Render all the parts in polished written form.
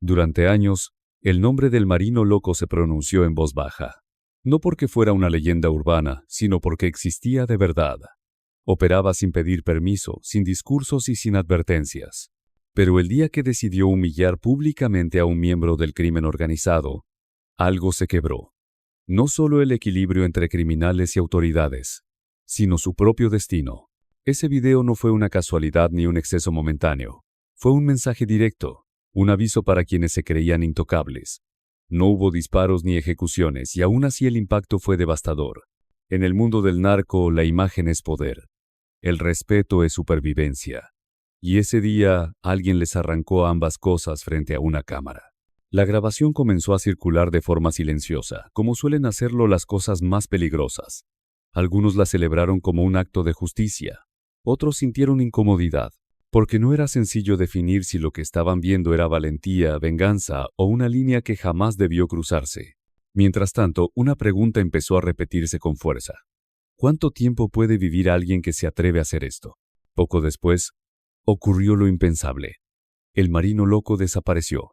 Durante años, el nombre del marino loco se pronunció en voz baja. No porque fuera una leyenda urbana, sino porque existía de verdad. Operaba sin pedir permiso, sin discursos y sin advertencias. Pero el día que decidió humillar públicamente a un miembro del crimen organizado, algo se quebró. No solo el equilibrio entre criminales y autoridades, sino su propio destino. Ese video no fue una casualidad ni un exceso momentáneo. Fue un mensaje directo, un aviso para quienes se creían intocables. No hubo disparos ni ejecuciones y aún así el impacto fue devastador. En el mundo del narco, la imagen es poder. El respeto es supervivencia. Y ese día, alguien les arrancó ambas cosas frente a una cámara. La grabación comenzó a circular de forma silenciosa, como suelen hacerlo las cosas más peligrosas. Algunos la celebraron como un acto de justicia. Otros sintieron incomodidad, porque no era sencillo definir si lo que estaban viendo era valentía, venganza o una línea que jamás debió cruzarse. Mientras tanto, una pregunta empezó a repetirse con fuerza. ¿Cuánto tiempo puede vivir alguien que se atreve a hacer esto? Poco después, ocurrió lo impensable. El marino loco desapareció.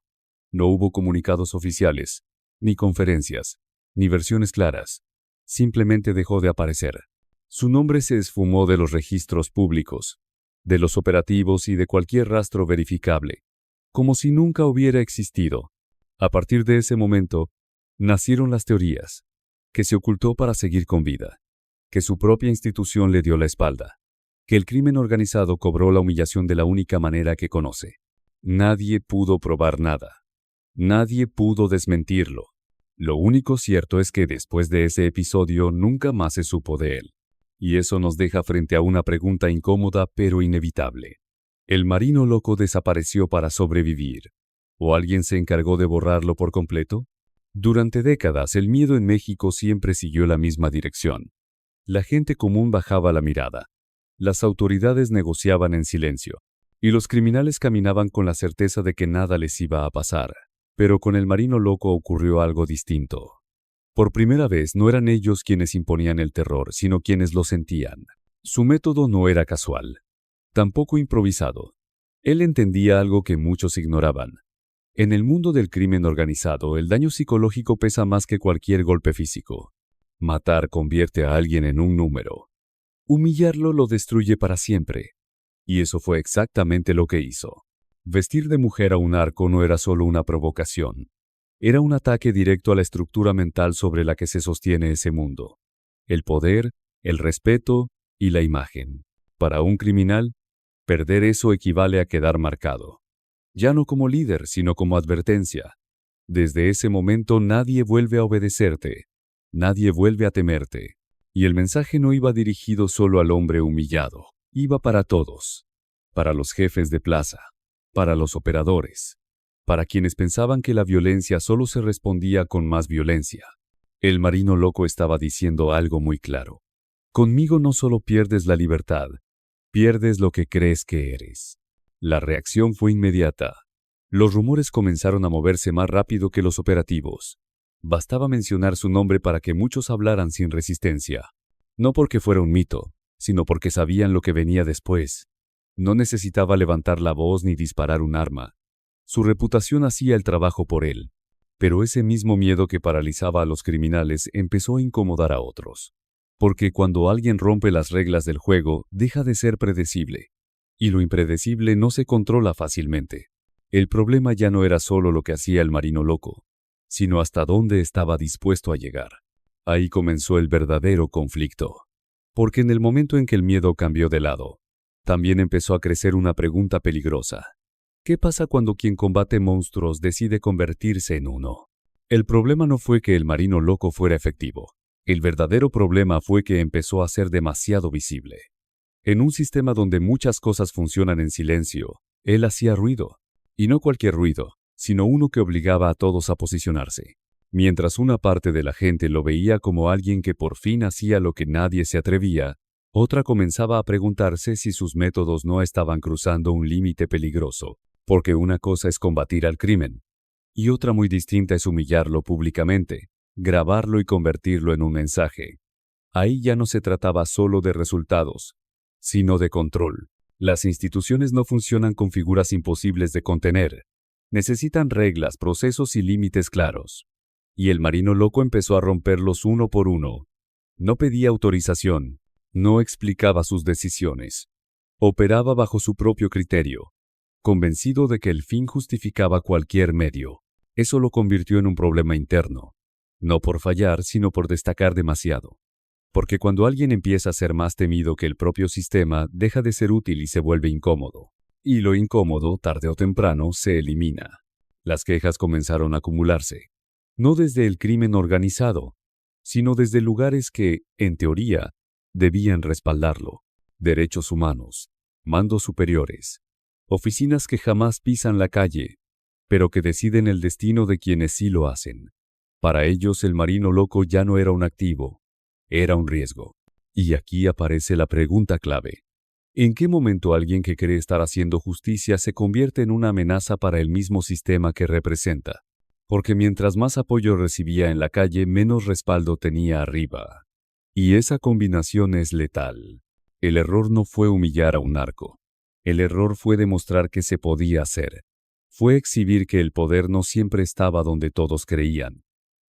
No hubo comunicados oficiales, ni conferencias, ni versiones claras. Simplemente dejó de aparecer. Su nombre se esfumó de los registros públicos, de los operativos y de cualquier rastro verificable, como si nunca hubiera existido. A partir de ese momento, nacieron las teorías, que se ocultó para seguir con vida, que su propia institución le dio la espalda, que el crimen organizado cobró la humillación de la única manera que conoce. Nadie pudo probar nada. Nadie pudo desmentirlo. Lo único cierto es que después de ese episodio nunca más se supo de él. Y eso nos deja frente a una pregunta incómoda pero inevitable. ¿El marino loco desapareció para sobrevivir? ¿O alguien se encargó de borrarlo por completo? Durante décadas el miedo en México siempre siguió la misma dirección. La gente común bajaba la mirada. Las autoridades negociaban en silencio. Y los criminales caminaban con la certeza de que nada les iba a pasar. Pero con el marino loco ocurrió algo distinto. Por primera vez no eran ellos quienes imponían el terror, sino quienes lo sentían. Su método no era casual, tampoco improvisado. Él entendía algo que muchos ignoraban. En el mundo del crimen organizado, el daño psicológico pesa más que cualquier golpe físico. Matar convierte a alguien en un número. Humillarlo lo destruye para siempre. Y eso fue exactamente lo que hizo. Vestir de mujer a un narco no era solo una provocación. Era un ataque directo a la estructura mental sobre la que se sostiene ese mundo. El poder, el respeto y la imagen. Para un criminal, perder eso equivale a quedar marcado. Ya no como líder, sino como advertencia. Desde ese momento nadie vuelve a obedecerte. Nadie vuelve a temerte. Y el mensaje no iba dirigido solo al hombre humillado. Iba para todos. Para los jefes de plaza. Para los operadores. Para quienes pensaban que la violencia solo se respondía con más violencia. El marino loco estaba diciendo algo muy claro. Conmigo no solo pierdes la libertad, pierdes lo que crees que eres. La reacción fue inmediata. Los rumores comenzaron a moverse más rápido que los operativos. Bastaba mencionar su nombre para que muchos hablaran sin resistencia. No porque fuera un mito, sino porque sabían lo que venía después. No necesitaba levantar la voz ni disparar un arma. Su reputación hacía el trabajo por él. Pero ese mismo miedo que paralizaba a los criminales empezó a incomodar a otros. Porque cuando alguien rompe las reglas del juego, deja de ser predecible. Y lo impredecible no se controla fácilmente. El problema ya no era solo lo que hacía el marino loco, sino hasta dónde estaba dispuesto a llegar. Ahí comenzó el verdadero conflicto. Porque en el momento en que el miedo cambió de lado, también empezó a crecer una pregunta peligrosa. ¿Qué pasa cuando quien combate monstruos decide convertirse en uno? El problema no fue que el marino loco fuera efectivo. El verdadero problema fue que empezó a ser demasiado visible. En un sistema donde muchas cosas funcionan en silencio, él hacía ruido. Y no cualquier ruido, sino uno que obligaba a todos a posicionarse. Mientras una parte de la gente lo veía como alguien que por fin hacía lo que nadie se atrevía, otra comenzaba a preguntarse si sus métodos no estaban cruzando un límite peligroso. Porque una cosa es combatir al crimen, y otra muy distinta es humillarlo públicamente, grabarlo y convertirlo en un mensaje. Ahí ya no se trataba solo de resultados, sino de control. Las instituciones no funcionan con figuras imposibles de contener. Necesitan reglas, procesos y límites claros. Y el marino loco empezó a romperlos uno por uno. No pedía autorización, no explicaba sus decisiones. Operaba bajo su propio criterio, convencido de que el fin justificaba cualquier medio. Eso lo convirtió en un problema interno, no por fallar, sino por destacar demasiado. Porque cuando alguien empieza a ser más temido que el propio sistema, deja de ser útil y se vuelve incómodo. Y lo incómodo, tarde o temprano, se elimina. Las quejas comenzaron a acumularse, no desde el crimen organizado, sino desde lugares que, en teoría, debían respaldarlo. Derechos humanos, mandos superiores, oficinas que jamás pisan la calle, pero que deciden el destino de quienes sí lo hacen. Para ellos el marino loco ya no era un activo, era un riesgo. Y aquí aparece la pregunta clave. ¿En qué momento alguien que cree estar haciendo justicia se convierte en una amenaza para el mismo sistema que representa? Porque mientras más apoyo recibía en la calle, menos respaldo tenía arriba. Y esa combinación es letal. El error no fue humillar a un narco. El error fue demostrar que se podía hacer. Fue exhibir que el poder no siempre estaba donde todos creían.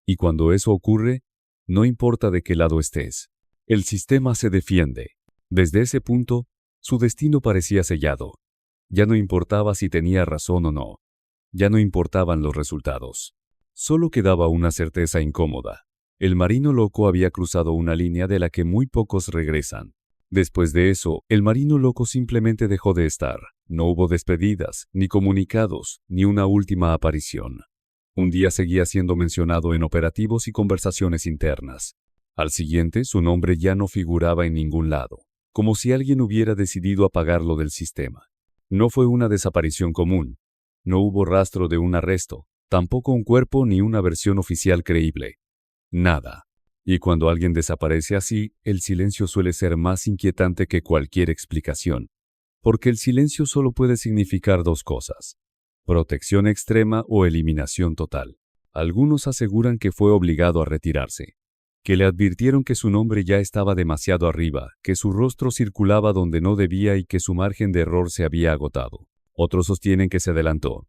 Y cuando eso ocurre, no importa de qué lado estés, el sistema se defiende. Desde ese punto, su destino parecía sellado. Ya no importaba si tenía razón o no. Ya no importaban los resultados. Solo quedaba una certeza incómoda. El marino loco había cruzado una línea de la que muy pocos regresan. Después de eso, el marino loco simplemente dejó de estar. No hubo despedidas, ni comunicados, ni una última aparición. Un día seguía siendo mencionado en operativos y conversaciones internas. Al siguiente, su nombre ya no figuraba en ningún lado, como si alguien hubiera decidido apagarlo del sistema. No fue una desaparición común. No hubo rastro de un arresto, tampoco un cuerpo ni una versión oficial creíble. Nada. Y cuando alguien desaparece así, el silencio suele ser más inquietante que cualquier explicación. Porque el silencio solo puede significar dos cosas: protección extrema o eliminación total. Algunos aseguran que fue obligado a retirarse, que le advirtieron que su nombre ya estaba demasiado arriba, que su rostro circulaba donde no debía y que su margen de error se había agotado. Otros sostienen que se adelantó,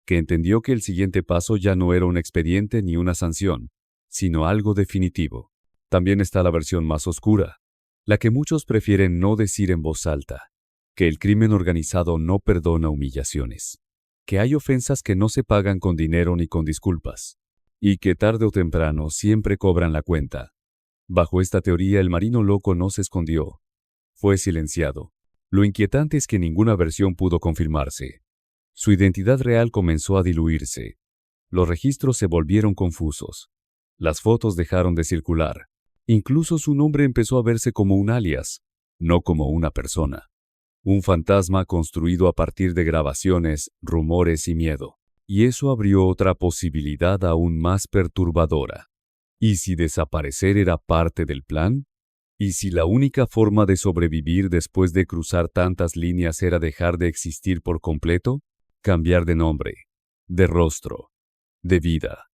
que entendió que el siguiente paso ya no era un expediente ni una sanción, sino algo definitivo. También está la versión más oscura, la que muchos prefieren no decir en voz alta, que el crimen organizado no perdona humillaciones, que hay ofensas que no se pagan con dinero ni con disculpas, y que tarde o temprano siempre cobran la cuenta. Bajo esta teoría el marino loco no se escondió, fue silenciado. Lo inquietante es que ninguna versión pudo confirmarse. Su identidad real comenzó a diluirse. Los registros se volvieron confusos. Las fotos dejaron de circular. Incluso su nombre empezó a verse como un alias, no como una persona. Un fantasma construido a partir de grabaciones, rumores y miedo. Y eso abrió otra posibilidad aún más perturbadora. ¿Y si desaparecer era parte del plan? ¿Y si la única forma de sobrevivir después de cruzar tantas líneas era dejar de existir por completo? Cambiar de nombre, de rostro, de vida.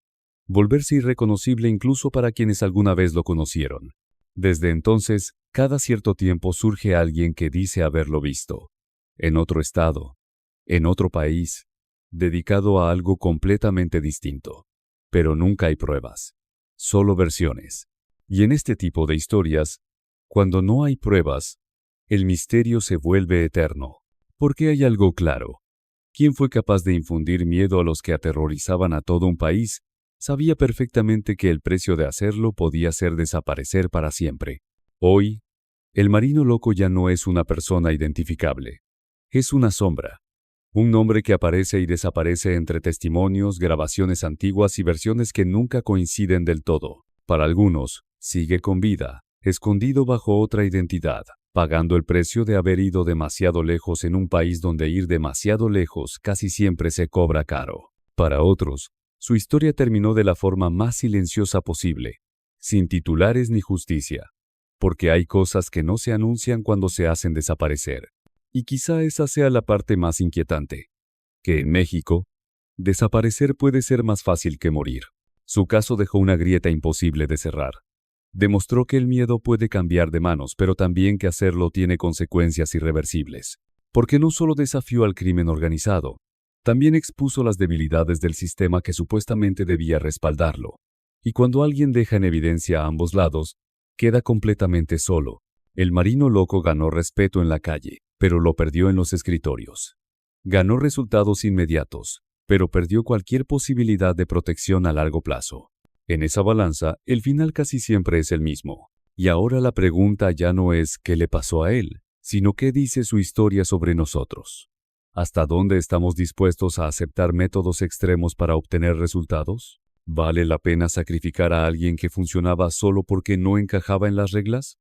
Volverse irreconocible incluso para quienes alguna vez lo conocieron. Desde entonces, cada cierto tiempo surge alguien que dice haberlo visto, en otro estado, en otro país, dedicado a algo completamente distinto. Pero nunca hay pruebas, solo versiones. Y en este tipo de historias, cuando no hay pruebas, el misterio se vuelve eterno. Porque hay algo claro. Quien fue capaz de infundir miedo a los que aterrorizaban a todo un país, sabía perfectamente que el precio de hacerlo podía ser desaparecer para siempre. Hoy, el marino loco ya no es una persona identificable. Es una sombra. Un nombre que aparece y desaparece entre testimonios, grabaciones antiguas y versiones que nunca coinciden del todo. Para algunos, sigue con vida, escondido bajo otra identidad, pagando el precio de haber ido demasiado lejos en un país donde ir demasiado lejos casi siempre se cobra caro. Para otros, su historia terminó de la forma más silenciosa posible, sin titulares ni justicia, porque hay cosas que no se anuncian cuando se hacen desaparecer. Y quizá esa sea la parte más inquietante, que en México, desaparecer puede ser más fácil que morir. Su caso dejó una grieta imposible de cerrar. Demostró que el miedo puede cambiar de manos, pero también que hacerlo tiene consecuencias irreversibles. Porque no solo desafió al crimen organizado, También expuso las debilidades del sistema que supuestamente debía respaldarlo. Y cuando alguien deja en evidencia a ambos lados, queda completamente solo. El marino loco ganó respeto en la calle, pero lo perdió en los escritorios. Ganó resultados inmediatos, pero perdió cualquier posibilidad de protección a largo plazo. En esa balanza, el final casi siempre es el mismo. Y ahora la pregunta ya no es qué le pasó a él, sino qué dice su historia sobre nosotros. ¿Hasta dónde estamos dispuestos a aceptar métodos extremos para obtener resultados? ¿Vale la pena sacrificar a alguien que funcionaba solo porque no encajaba en las reglas?